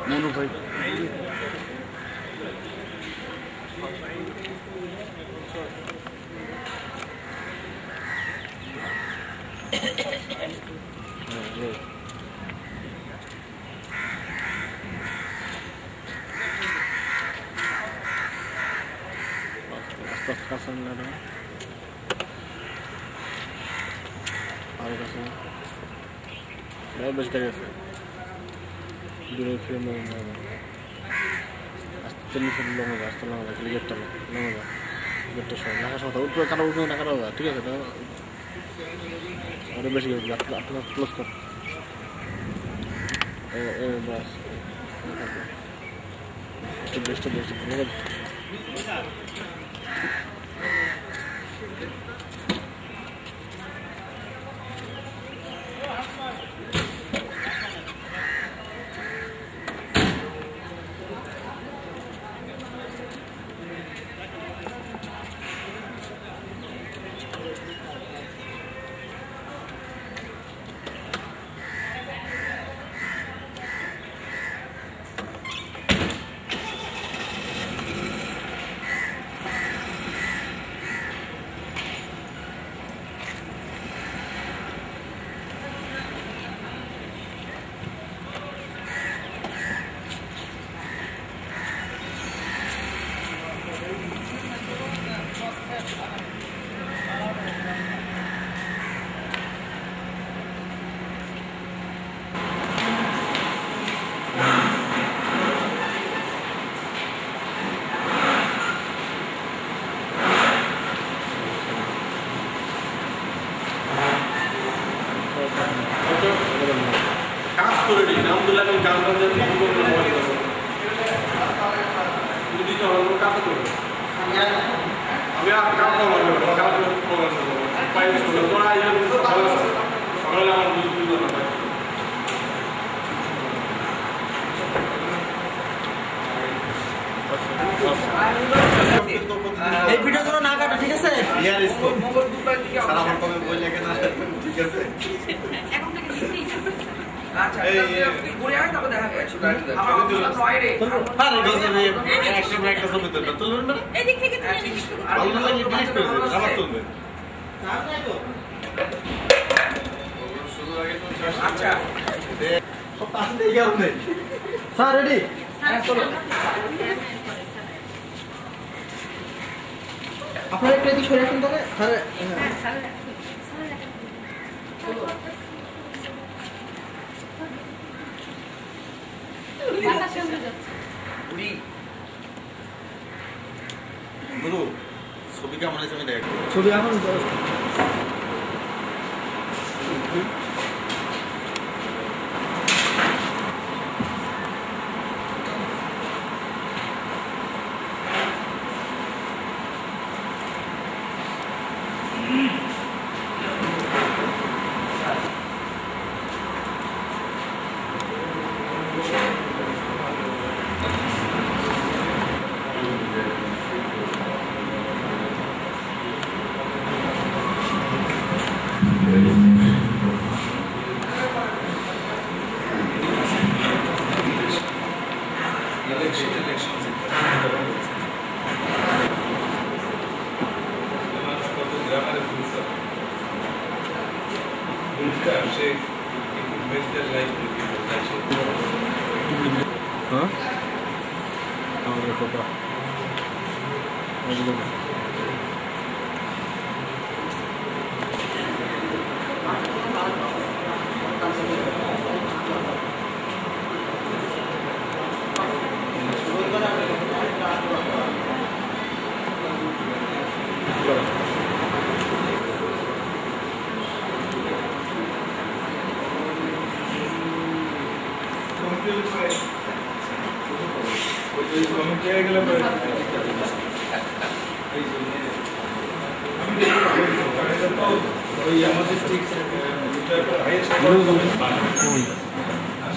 मोनू भाई बच गए dulu film asli film lama lihat terus lama betul soalnya kan tahu tuh kalau udah nak kalau tuh ya kita ada besi gak plus kok bas itu best banget এই video জন্য না কাটা ঠিক আছে ইয়ার इसको সালাম কবে বললে কেন ঠিক আছে এখন থেকে লিখতেই যাবে আচ্ছা আপনি ঘুরে আসেন তারপর দেখা যাবে আরে গজে একটা ছবি তুলবে তুলবেন না এদিক থেকে তুলে নিন ভালো লাগলে ডিলিট করে দেন আবার তুলবেন আচ্ছা সব পাশে দিয়ে গেল নেই স্যার রেডি হ্যাঁ চলো আপনারা একটু এদিকে সরে আসুন তাহলে স্যার হ্যাঁ স্যার বাতাস উড়ে যাচ্ছে উড়ি গুরু ছবি কেমন আছে আমি দেখো ছবি এখন আমি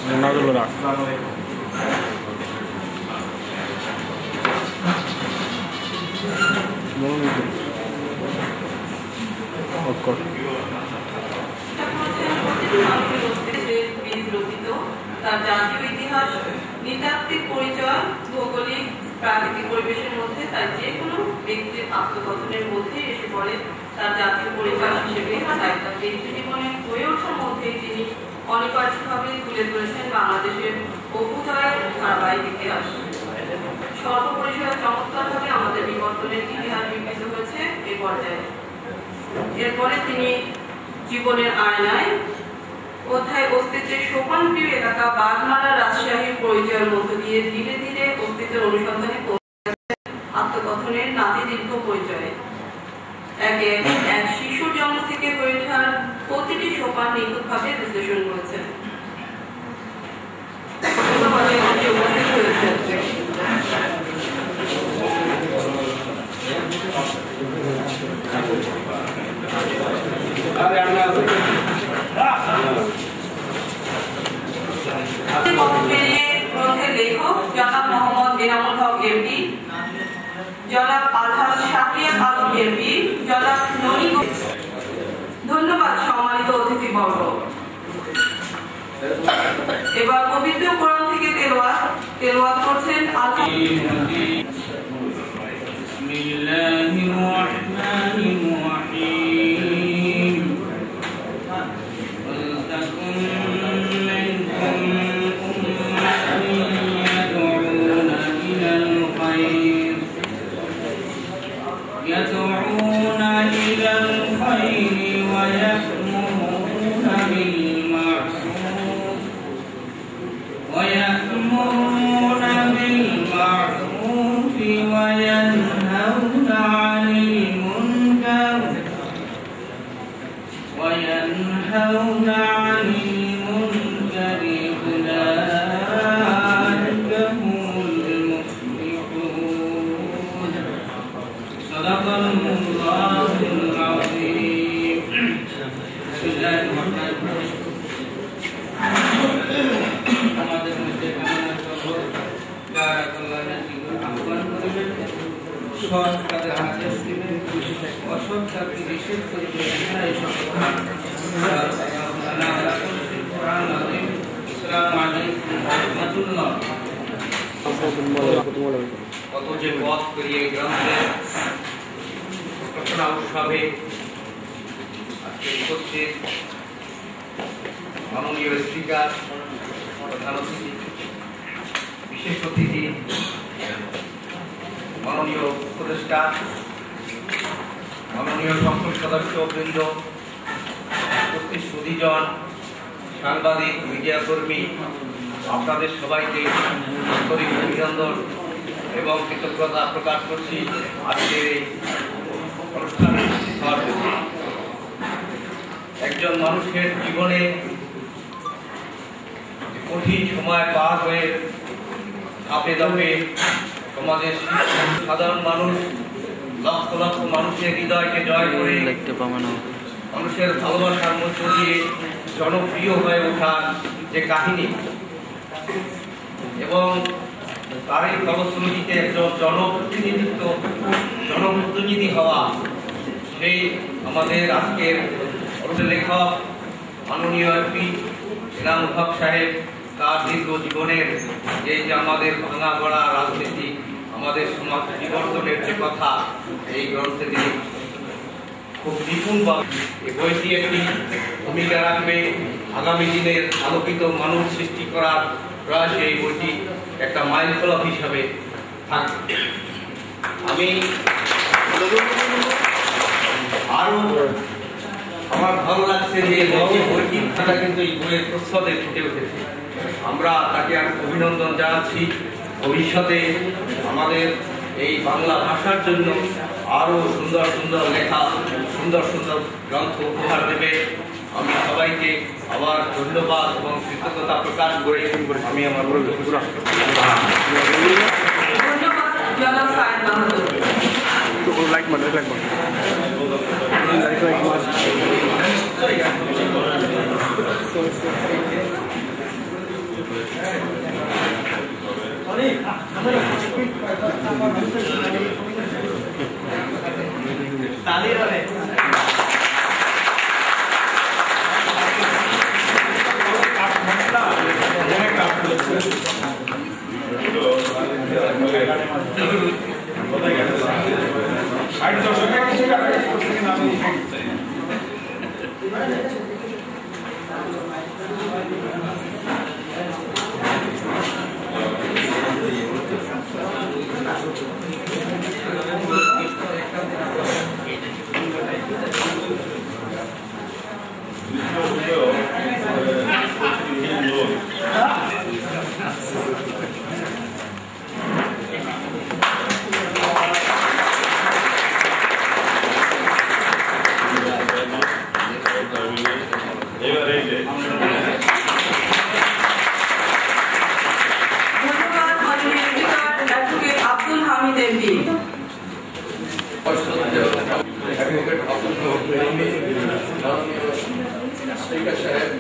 মোনাগুলো রাখ তার জাতীয় ইতিহাস, নৃতাত্ত্বিক পরিচয়, ভৌগোলিক প্রাকৃতিক পরিবেশের মধ্যে তার যে কোনো ব্যক্তির আত্মগঠনের মধ্যে এসে পড়ে তার জাতীয় পরিচয় হিসেবে, তাই তার ব্যক্তি জীবনে হয়ে ওঠার মধ্যে তিনি অনিবার্যভাবে তুলে ধরেছেন বাংলাদেশের অভ্যুদয়ের ধারাবাহিক ইতিহাস। সর্বপরিসরে চমৎকারভাবে আমাদের বিবর্তনের ইতিহাস বিকৃত হয়েছে এই পর্যায়ে। এরপরে তিনি জীবনের আয়নায় অধ্যায় অস্তিত্বের সোপানপ্রিয় এলাকা বাগমারা রাজশাহীর পরিচয়ের মধ্য দিয়ে ধীরে ধীরে অস্তিত্বের অনুসন্ধানে আত্মগঠনের নাতিদীর্ঘ পরিচয়ে এক শিশুর জন্ম থেকে হয়ে ওঠার প্রতিটি সোপান নিখুঁতভাবে বিশ্লেষণ করেছেন। লেখক জনাব মোহাম্মদ এনামুল হক এমপি, জনাব আলহাজ শাকিয়া আলম এমপি, জনাব ননী। ধন্যবাদ সম্মানিত অতিথিবর্গ। এবার পবিত্র কোরআন থেকে তেলাওয়াত করছেন বিসমিল্লাহির রাহমানির রাহিম। ওয়ালতাকুম মিনকুম উম্মাতুন ইয়াদউনা ইলাল খায়র ওয়া ইয়া'মুরুনা বিল মা'রুফ ويأمرون بالمعروف وينهون عن المنكر أولئك هم المفلحون. صدق الله العظيم. بسم الله الرحمن الرحيم. আমাদের মধ্যে কামনা করব যারা কল্যাণের জীবন আহ্বান করবেন, সৎ কাজে হাজির দিবেন, অসৎ কাজকে নিষেধ করবেন। এই সকল আসসালামু আলাইকুম ওয়া রাহমাতুল্লাহ। কত যে পথ পেরিয়ে গ্রন্থের ঘটনা উৎসবে আজকে উপস্থিত মাননীয় স্পিকার, প্রধান অতিথি, বিশেষ অতিথি, মাননীয় উপদেষ্টা, মাননীয় সংসদ সদস্য বৃন্দ, উপস্থিত সুধীজন, সাংবাদিক, মিডিয়া কর্মী, আপনাদের সবাইকে আন্তরিক অভিনন্দন এবং কৃতজ্ঞতা প্রকাশ করছি আজকের এই অনুষ্ঠানে উপস্থিত হওয়ার জন্য। একজন মানুষের জীবনে কঠিন সময় পার হয়ে ধাপে ধাপে সমাজের সাধারণ মানুষ লক্ষ লক্ষ মানুষের হৃদয়কে জয় করে মানুষের ভালোবাসার মধ্য দিয়ে জনপ্রিয় হয়ে ওঠার যে কাহিনী এবং তারই ফলশ্রুতিতে একজন জনপ্রতিনিধি হওয়া, সেই আমাদের আজকের লেখক মাননীয় এমপি এনামুল হক সাহেব, তার দীর্ঘ জীবনের এই যে আমাদের ভাঙা গড়া রাজনীতি, আমাদের সমাজ বিবর্তনের যে কথা এই গ্রন্থে তিনি খুব নিপুণভাবে এই বইটি একটি ভূমিকা রাখবে আগামী দিনের আলোকিত মানুষ সৃষ্টি করার প্রয়াসে। এই বইটি একটা মাইল ফলক হিসাবে থাকবে। আমি আরো আমার ভালো লাগছে যে বইটির খাতা কিন্তু এই বইয়ের প্রচ্ছদে ফুটে উঠেছে। আমরা তাকে অভিনন্দন জানাচ্ছি। ভবিষ্যতে আমাদের এই বাংলা ভাষার জন্য আরো সুন্দর সুন্দর লেখা, সুন্দর সুন্দর গ্রন্থ উপহার দেবে। আমি সবাইকে আবার ধন্যবাদ এবং কৃতজ্ঞতা প্রকাশ করে আমি আমার লাইক স্পিকার সাহেব,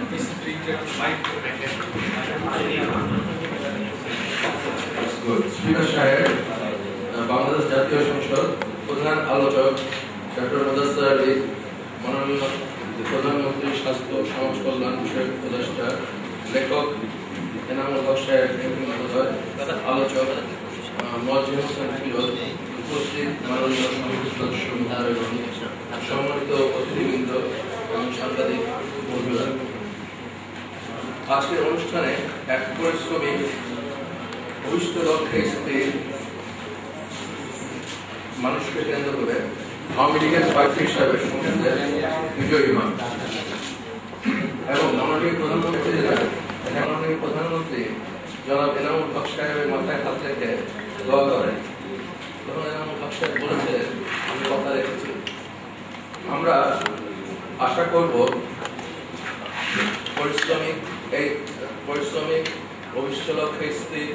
স্পিকার সাহেব, বাংলাদেশ জাতীয় সংসদ প্রধান আলোচক ডক্টর মুদাসসির আলী, মাননীয় প্রধানমন্ত্রী স্বাস্থ্য ও সমাজ কল্যাণ বিষয়ক উপদেষ্টা, লেখক এনামুল হক সাহেব মহোদয়, আলোচক মুয়াজ্জিম হোসেন ফিরোজ, উপস্থিত মাননীয় সংসদ সদস্য মহোদয়গণ, সম্মানিত অতিথিবৃন্দ এবং সাংবাদিক বন্ধুরা, আজকের অনুষ্ঠানে এক পরিশ্রমী ভবিষ্যৎ লক্ষ্যে স্থির মানুষকে কেন্দ্র করে আওয়ামী লীগের প্রার্থী হিসাবে সংসদের বিজয়ী মান এবং মাননীয় প্রধানমন্ত্রী জনাব এনামুল হক সাহেবের মাথায় হাত রেখে দোয়া করেন। তখন এনামুল হক সাহেব বলেছে, আমি কথা রেখেছি। আমরা আশা করব পরিশ্রমিক ভবিষ্যৎ লক্ষ্যে স্থির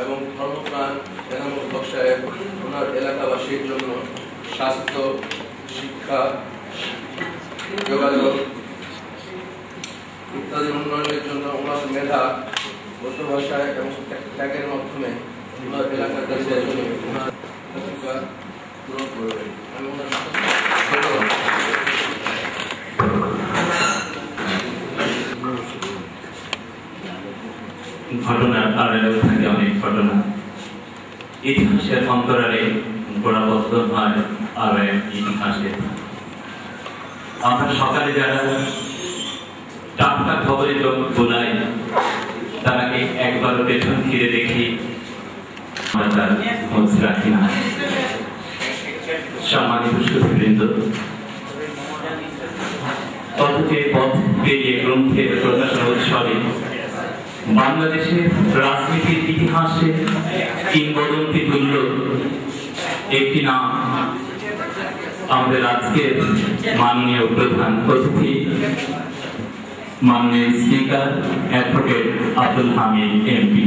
এবং ধর্মপ্রাণ এনামুল হক সাহেব ওনার এলাকাবাসীর জন্য স্বাস্থ্য, শিক্ষা, যোগাযোগ ইত্যাদি উন্নয়নের জন্য ওনার মেধা, গত ভাষায় এবং ত্যাগের মাধ্যমে ওনার এলাকার কাছে ওনার ভূমিকা পূরণ করবেন। আমি ওনার ঘটনার আড়ালেও থাকে অনেক ঘটনা, ইতিহাসের অন্তরালে গোড়াপত্তন হয় আরো এক ইতিহাসে। আমরা সকালে যারা টাটকা খবরে লোক বোলাই, তারাকে একবার পেছন ফিরে দেখি, আমরা তার খোঁজ রাখি না। সম্মানিত সুধীবৃন্দ, অথচে পথ পেরিয়ে গ্রন্থের প্রকাশনা উৎসবে বাংলাদেশের রাজনীতির ইতিহাসে কিংবদন্তি তুল্য একটি নাম আমাদের আজকের মাননীয় প্রধান অতিথি, মাননীয় speaker advocate Abdul Hamid MP.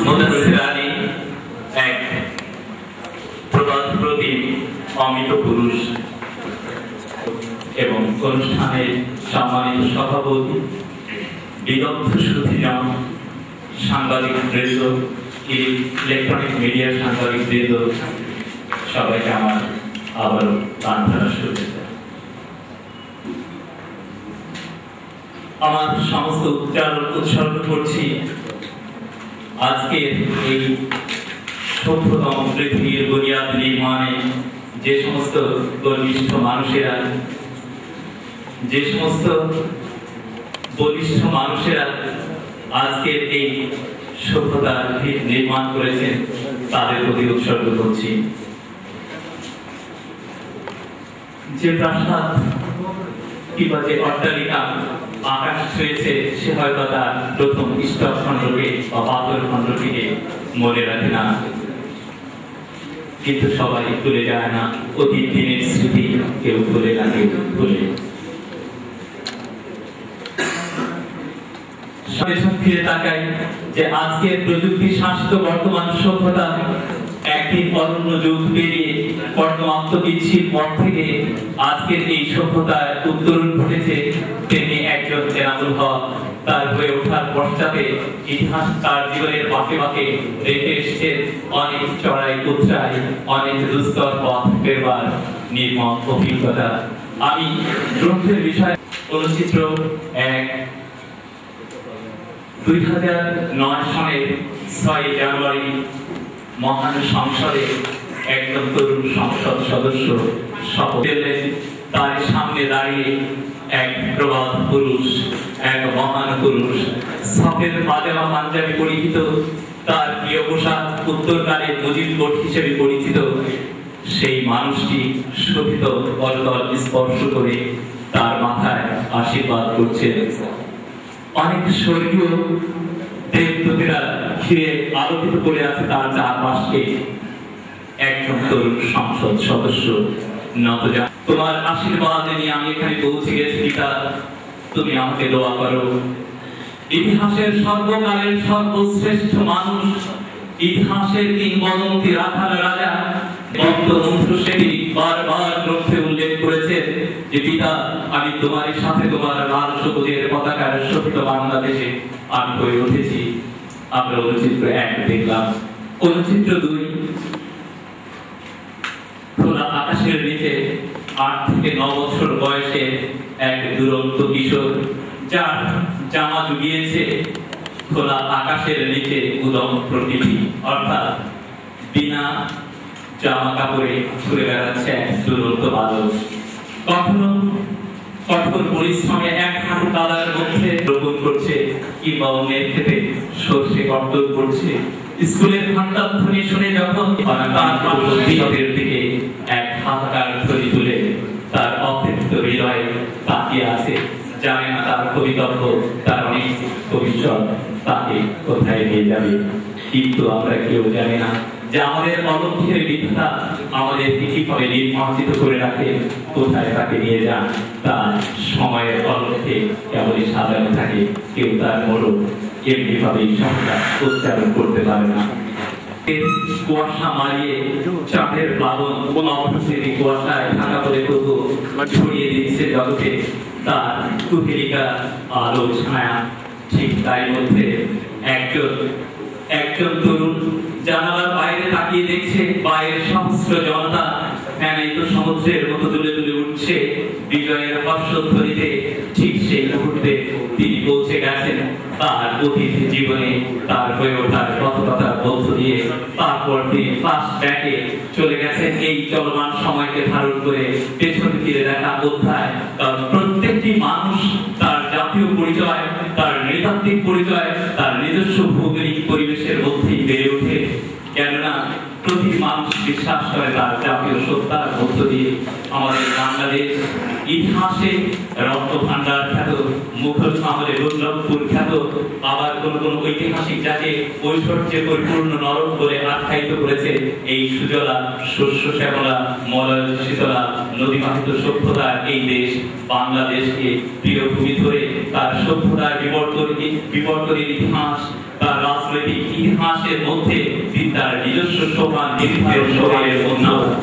Mudassir Ali এক প্রবাদ প্রতীক, অমিত পুরুষ এবং অনুষ্ঠানের সম্মানিত সভাপতি, বিদগ্ধ সুধীজন, সাংবাদিক বৃন্দ, ইলেকট্রনিক মিডিয়ার সাংবাদিক বৃন্দ, সবাইকে আমার আবারও প্রাণঢালা শুভেচ্ছা। আমার সমস্ত উচ্চারণ উৎসর্গ করছি আজকের এই সভ্যতম পৃথিবীর বুনিয়াদ নির্মাণে যে সমস্ত গর্বিষ্ঠ মানুষেরা, যে সমস্ত বলিষ্ঠ মানুষেরা আজকের এই সভ্যতার ভিত নির্মাণ করেছেন, তাদের প্রতি উৎসর্গ করছি। যে প্রাসাদ কিংবা যে অট্টালিকা আকাশ ছুঁয়েছে, সে হয়তো তার প্রথম স্টক খণ্ডকে বা পাথর খণ্ডকে মনে রাখে না, কিন্তু সবাই ভুলে যায় না অতীত দিনের স্মৃতি, কেউ ভুলে না, কেউ ভুলে। ফিরে তাকাই যে আজকের প্রযুক্তি শাসিত বর্তমান সভ্যতা একদিন অরণ্য যুগ পেরিয়ে কর্মমাত্র বিচ্ছিন্ন পর থেকে আজকের এই সভ্যতার উত্তরণ ঘটেছে, তেমনি একজন এনামুল হক তার হয়ে ওঠার পশ্চাতে ইতিহাস তার জীবনের বাঁকে বাঁকে রেখে এসছে অনেক চড়াই উতরাই, অনেক দুস্তর পথ পেরবার নির্মম অভিজ্ঞতা। আমি গ্রন্থের বিষয়ে অনুচিত্র 2009 সালের 6 জানুয়ারি মহান সংসদে একজন তরুণ সংসদ সদস্য শপথ নিলেন। তার সামনে দাঁড়িয়ে এক প্রবাদ পুরুষ, এক মহান পুরুষ, সফেদ পাজামা পাঞ্জাবি পরিহিত, তার প্রিয় পোশাক উত্তরকালে মুজিব কোট হিসেবে পরিচিত, সেই মানুষটি শোভিত করতল স্পর্শ করে তার মাথায় আশীর্বাদ করছে। অনেক স্বর্গীয় দেবদূতেরা ঘিরে আলোকিত করে আছে তার চারপাশে। একজন তরুণ সংসদ সদস্য নতজা, তোমার আশীর্বাদ নিয়ে আমি এখানে পৌঁছে গেছি পিতা, তুমি আমাকে দোয়া করো। ইতিহাসের সর্বকালের সর্বশ্রেষ্ঠ মানুষ, ইতিহাসের কিংবদন্তি রাখাল রাজা বঙ্গবন্ধু শেখ বারবার গ্রন্থে উল্লেখ যে পিতা, আমি তোমার সাথে তোমার লাল সবুজের পতাকার সত্য বাংলাদেশে আমি হয়ে উঠেছি। আমরা অনুচিত্র 1 দেখলাম। অনুচিত্র 2, খোলা আকাশের নিচে 8 থেকে 9 বছর বয়সে এক দুরন্ত কিশোর, যার জামা জুগিয়েছে খোলা আকাশের নিচে উদম প্রকৃতি, অর্থাৎ বিনা জামা কাপড়ে ঘুরে বেড়াচ্ছে এক দুরন্ত বালক। কখনো কঠোর পরিশ্রমে 1 হাঁটু কাদার মধ্যে রোপণ করছে, কিংবা অন্যের ক্ষেত্রে সর্ষে কর্তন করছে। স্কুলের ঘণ্টাধ্বনি শুনে যখন তার ভবিষ্যতের দিকে এক হাহাকার ধ্বনি তুলে তার অতৃপ্ত হৃদয়ে তাকিয়ে আছে, জানে না তার ভবিতব্য, তার অনেক ভবিষ্যৎ তাকে কোথায় নিয়ে যাবে। কিন্তু আমরা কেউ জানি না যে আমাদের অলক্ষের বিধাতা আমাদেরকে কিভাবে নির্বাচিত করে রাখে, কোথায় তাকে নিয়ে যান তা সময়ের অলক্ষে কেবলই সাজানো থাকে। কেউ তার মরণ এমনি ভাবেই সংখ্যা উচ্চারণ করতে পারে না। কুয়াশা মারিয়ে চাঁদের প্লাবন অবস্থিতি কুয়াশায় ঢাকা পড়ে তবু ছড়িয়ে দিচ্ছে জগতে তার কুহেলিকা আলো ছায়া। ঠিক তাই মধ্যে একজন তরুণ জানালার বাইরে তাকিয়ে দেখছে বাইরের সহস্র জনতা ফ্যানাইত সমুদ্রের মতো দুলে দুলে উঠছে বিজয়ের হর্ষধ্বনিতে। ঠিক সেই মুহূর্তে তিনি পৌঁছে গেছেন তার অতীত জীবনে, তার হয়ে ওঠার পথকথার মধ্য দিয়ে। তারপর তিনি ফ্ল্যাশব্যাকে চলে গেছেন এই চলমান সময়কে ধারণ করে পেছন ফিরে দেখা অধ্যায়। কারণ প্রত্যেকটি মানুষ তার জাতীয় পরিচয়, তার নৃতাত্ত্বিক পরিচয়, তার নিজস্ব ভৌগোলিক পরিবেশের মধ্যেই বেড়ে ওঠে। কেননা প্রতি মানুষ বিশ্বাস করে তার জাতীয় সত্তার মধ্য দিয়ে। আমাদের বাংলাদেশ ইতিহাসে রত্নভাণ্ডার খ্যাত, মুঘল আমলে দুর্লভপুর খ্যাত, আবার কোন কোন ঐতিহাসিক যাকে ঐশ্বর্যে পরিপূর্ণ নরক বলে আখ্যায়িত করেছে এই সুজলা শস্য শ্যামলা মলয় শীতলা নদীমাতৃক সভ্যতার এই দেশ বাংলাদেশকে প্রিয়ভূমি ধরে তার সভ্যতার বিবর্তনের ইতিহাস, তার রাজনৈতিক ইতিহাসের মধ্যে তিনি তার নিজস্ব সোপান সময়ের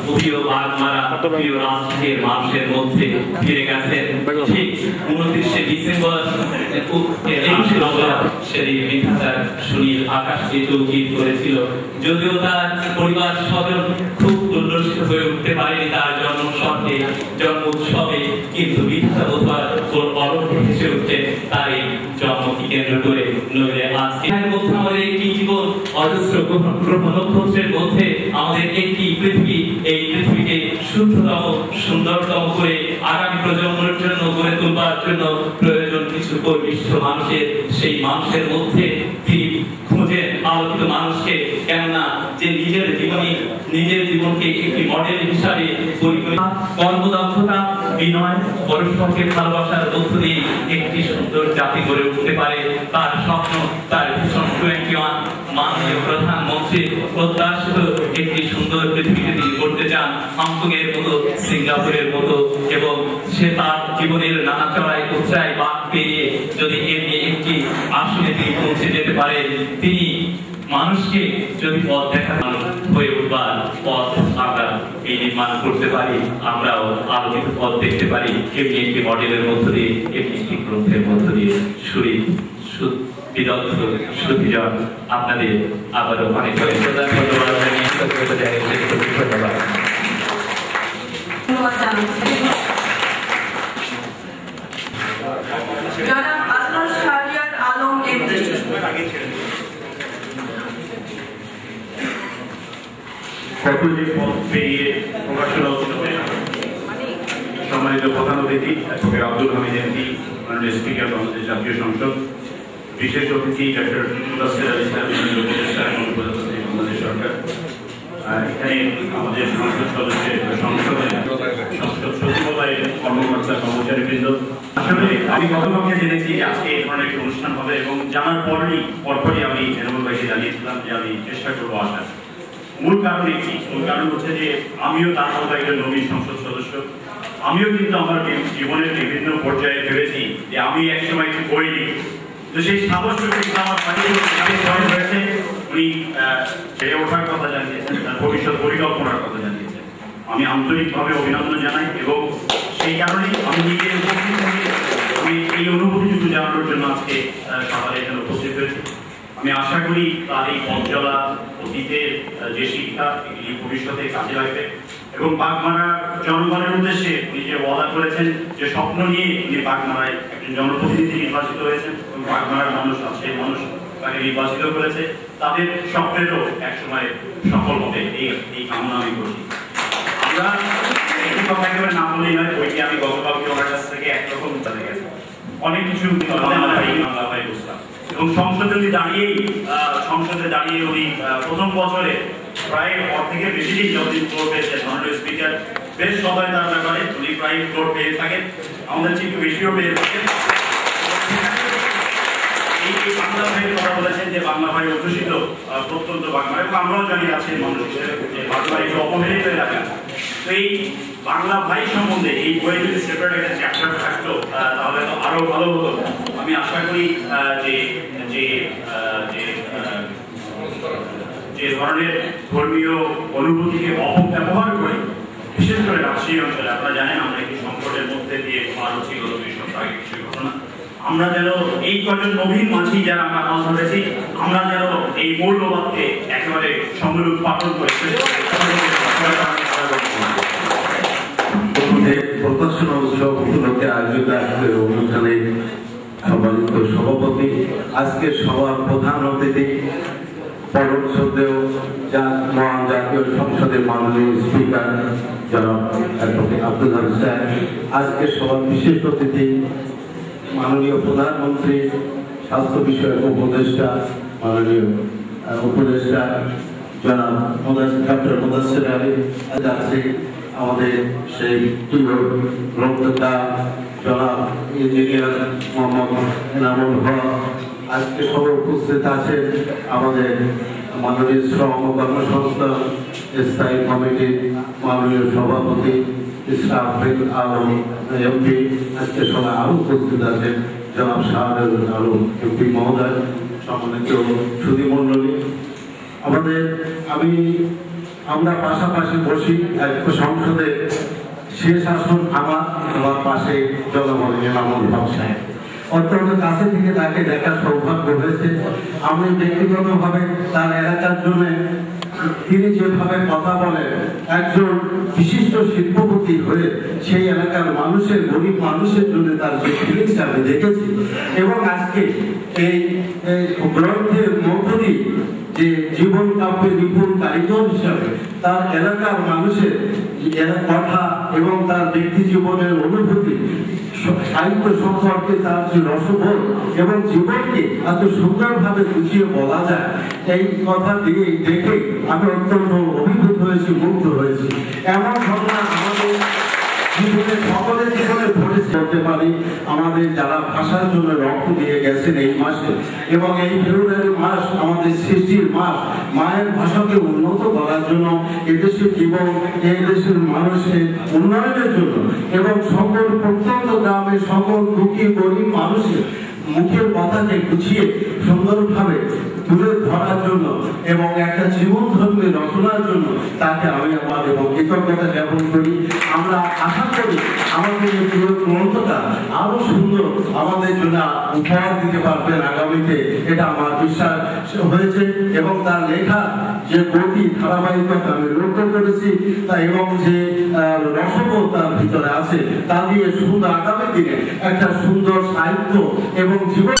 প্রিয় বাগমারা, প্রিয় রাষ্ট্রের মানুষের মধ্যে ফিরে গেছেন। ঠিক 29শে ডিসেম্বর সেদিন বিধাতার সুনীল আকাশকে চৌকিত করেছিল। যদিও তার পরিবার স্বজন খুব উল্লসিত হয়ে উঠতে পারেনি তার জন্ম উৎসবে, কিন্তু বিধাতা বোধহয় ওর অলক্ষ্য হেসে উঠতে তার এই জন্মকে কেন্দ্র করে। নইলে আজকে মধ্যে আমাদের একটি জীবন, অজস্র গ্রহ নক্ষত্রের মধ্যে আমাদের একটি পৃথিবী। এই পৃথিবীকে শুদ্ধতম সুন্দরতম করে আগামী প্রজন্মের জন্য গড়ে তোলবার জন্য প্রয়োজন কিছু পরিবেষ্ঠ মানুষের। সেই মানুষের মধ্যে তিনি খুঁজেন আলোকিত মানুষকে। কেননা যে নিজের জীবনকে একটি মডেল হিসাবে কর্মদক্ষতা, বিনয়, পরস্পরকে ভালোবাসার মধ্য দিয়ে একটি সুন্দর জাতি গড়ে উঠতে পারে তার স্বপ্ন। তার ভীষণ 21 মাননীয় প্রধানমন্ত্রী প্রত্যাশিত একটি সুন্দর পৃথিবীকে তিনি করতে চান, হংকংয়ের মতো, সিঙ্গাপুরের মতো। এবং সে তার জীবনের নানা চড়াই উচ্চায় বাদ পেরিয়ে যদি এমনি একটি আসনে তিনি পৌঁছে যেতে পারে, তিনি মানুষকে যদি পথ দেখানো হয়ে উঠবার পথ আমরা এই নির্মাণ করতে পারি, আমরাও আলোকিত পথ দেখতে পারি এমনি একটি মডেলের মধ্য দিয়ে, এমনি একটি গ্রন্থের মধ্য দিয়ে। বিদগ্ধ সুধীজন আপনাদের আবারও অনেক ধন্যবাদ জানাচ্ছি। জনাব আজমল শাহরিয়ার আলম এমপি। ফ্যাকুল্টি পদ পেরিয়ে প্রকাশনা উৎসবে সম্মানিত প্রধান অতিথি অ্যাডভোকেট আব্দুল হামিদ এমপি, মাননীয় স্পিকার বাংলাদেশ জাতীয় সংসদ, বিশেষ অতিথি ডক্টর মুদাসসির আলী সাহেব, মাননীয় উপদেষ্টা এবং প্রজাতন্ত্রী বাংলাদেশ সরকার, এখানে আমাদের সংসদ সচিবালয়ের কর্মকর্তা কর্মচারীবৃন্দ। আসলে আমি গতকালকে জেনেছি যে আজকে এই ধরনের একটি অনুষ্ঠান হবে এবং জানার পরপরই আমি এনামুল ভাইকে জানিয়েছিলাম যে আমি চেষ্টা করবো আসার। মূল কারণ হচ্ছে যে আমিও তার মতো একজন নবীন সংসদ সদস্য। আমিও কিন্তু আমার জীবনের বিভিন্ন পর্যায়ে ভেবেছি যে আমি একসময় একটু করিনি, তো সেই সাহসটুকু আমার হয়েছে। উনি ছেড়ে ওঠার কথা জানিয়েছেন, তার ভবিষ্যৎ পরিকল্পনার কথা জানিয়েছেন। আমি আন্তরিকভাবে অভিনন্দন জানাই এবং সেই কারণেই নিজে উপস্থিত হয়ে আমি এই অনুভূতিটুকু জানানোর জন্য আজকে সকালে এখানে উপস্থিত হয়েছি। আমি আশা করি তার এই পথ চলা অতীতের যে শিক্ষা এগুলি ভবিষ্যতে কাজে লাগবে এবং বাগমারার জনগণের উদ্দেশ্যে উনি যে ওয়াদা করেছেন, যে স্বপ্ন নিয়ে উনি বাগমারায় একজন জনপ্রতিনিধি নির্বাচিত হয়েছেন এবং বাগমারার মানুষ আছে, মানুষ তাকে নির্বাচিত করেছে, তাদের স্বপ্নেরও একসময় সফল হবে এই কামনা আমি করছি। আমরা একটি কথা একেবারে না বলেই নয়, বইটি আমি গতকালকে ওনার কাছ থেকে একরকম জানা গেছে অনেক কিছু বাংলা ভাই বুঝতাম এবং সংসদে দাঁড়িয়ে উনি প্রথম বছরে প্রায় অর্ধেকের বেশি দিন যতদিন ফ্লোর পেয়েছেন মাননীয় স্পিকার বেশ সদয়তার ব্যাপারে উনি প্রায় ফ্লোর পেয়ে থাকেন, আমাদের চেয়ে একটু বেশিও পেয়ে থাকেন। এই বাংলা ভাইয়ের কথা বলেছেন যে বাংলা ভাই অধ্যুষিত প্রত্যন্ত বাংলা এবং আমরাও জানি আছেন মানুষ হিসেবে যে বাংলা ভাই অপহেলিত এলাকা। তো এই বাংলা ভাই সম্বন্ধে এই বই যদি সেপারেট একটা চ্যাপ্টার থাকতো তাহলে তো আরো ভালো হতো। আমি আশা করি যে ধরনের ধর্মীয় অনুভূতিকে অপব্যবহার করে, বিশেষ করে রাজশাহী অঞ্চলে আপনারা জানেন আমরা একটি সংকটের মধ্যে দিয়ে পার হচ্ছি গত 2 সপ্তাহ আগে কিছু ঘটনা, আমরা যেন এই কজন নবীন মাঝি যারা আমরা কাজ ধরেছি, আমরা যেন এই মৌলবাদকে একেবারে সম্পূর্ণ উৎপাদন করে প্রকাশনা উৎসব উপলক্ষে আয়োজিত আজকের অনুষ্ঠানে সম্মানিত সভাপতি, আজকের সভার প্রধান অতিথি পরম শ্রদ্ধেয় মহান জাতীয় সংসদের মাননীয় স্পিকার জনাব অ্যাডভোকেট আব্দুল হক সাহেব, আজকের সভার বিশেষ অতিথি মাননীয় প্রধানমন্ত্রী স্বাস্থ্য বিষয়ক উপদেষ্টা মাননীয় উপদেষ্টা জনাব ডক্টর মুদাসসির আলী, যাচ্ছে আমাদের সেই রক্তদা জনাব ইঞ্জিনিয়ার মোহাম্মদ এনামুল হক, আজকে সবাই উপস্থিত আছেন আমাদের মাননীয় শ্রম ও কর্মসংস্থান স্থায়ী কমিটির মাননীয় সভাপতি ইসরাফিল আলম এমপি, আজকে সবাই আরো উপস্থিত আছেন জনাব শাহরুল আলম এমপি মহোদয়, সম্মানিত সুধীমণ্ডলী। আমরা পাশাপাশি বসি সংসদে, শেষ আসন আমার পাশে জনগণ এনামুল হক সাহেব, অত্যন্ত কাছে থেকে তাকে দেখার সৌভাগ্য হয়েছে। আমি ব্যক্তিগতভাবে তার এলাকার জন্য তিনি যেভাবে কথা বলেন, একজন বিশিষ্ট শিল্পপতি হয়ে সেই এলাকার মানুষের, গরিব মানুষের জন্য তার যে ফিলিংস আমি দেখেছি এবং আজকে এই গ্রন্থের মধ্য দিয়ে যে জীবন কাব্যের নিপুণ কারিগর হিসাবে তার এলাকার মানুষের কথা এবং তার ব্যক্তি জীবনের অনুভূতি, সাহিত্য সম্পর্কে তার যে রসবোধ এবং জীবনকে এত সুন্দরভাবে গুছিয়ে বলা যায়, এই কথা দিয়ে দেখে আমি অত্যন্ত অভিভূত হয়েছি, মুগ্ধ হয়েছি। এমন ঘটনা আমাদের জীবনে সকলের জীবনে ঘটেছে বলতে পারি। আমাদের যারা ভাষার জন্য রক্ত দিয়ে গেছেন এই মাসে, এবং এই ফেব্রুয়ারি মাস আমাদের সৃষ্টির মাস, মায়ের ভাষাকে উন্নত করার জন্য, এদেশের জীবন, এই দেশের মানুষের উন্নয়নের জন্য এবং সকল প্রত্যন্ত গ্রামে সকল দুঃখী গরিব মানুষের মুখের কথাকে গুছিয়ে সুন্দরভাবে তুলে ধরার জন্য এবং একটা জীবন ধর্মী রচনার জন্য তাকে আমি আমার এবং কৃতজ্ঞতা জ্ঞাপন করি। আমরা আশা করি আমাদের এই পুরো গ্রন্থটা আরো সুন্দর আমাদের জন্য উপহার দিতে পারবেন আগামীতে, এটা আমার বিশ্বাস হয়েছে এবং তার লেখা যে গতি, ধারাবাহিকতা আমি লক্ষ্য করেছি তা এবং যে রসবোধ তার ভিতরে আছে তা দিয়ে সুন্দর আগামী দিনে একটা সুন্দর সাহিত্য এবং জীবন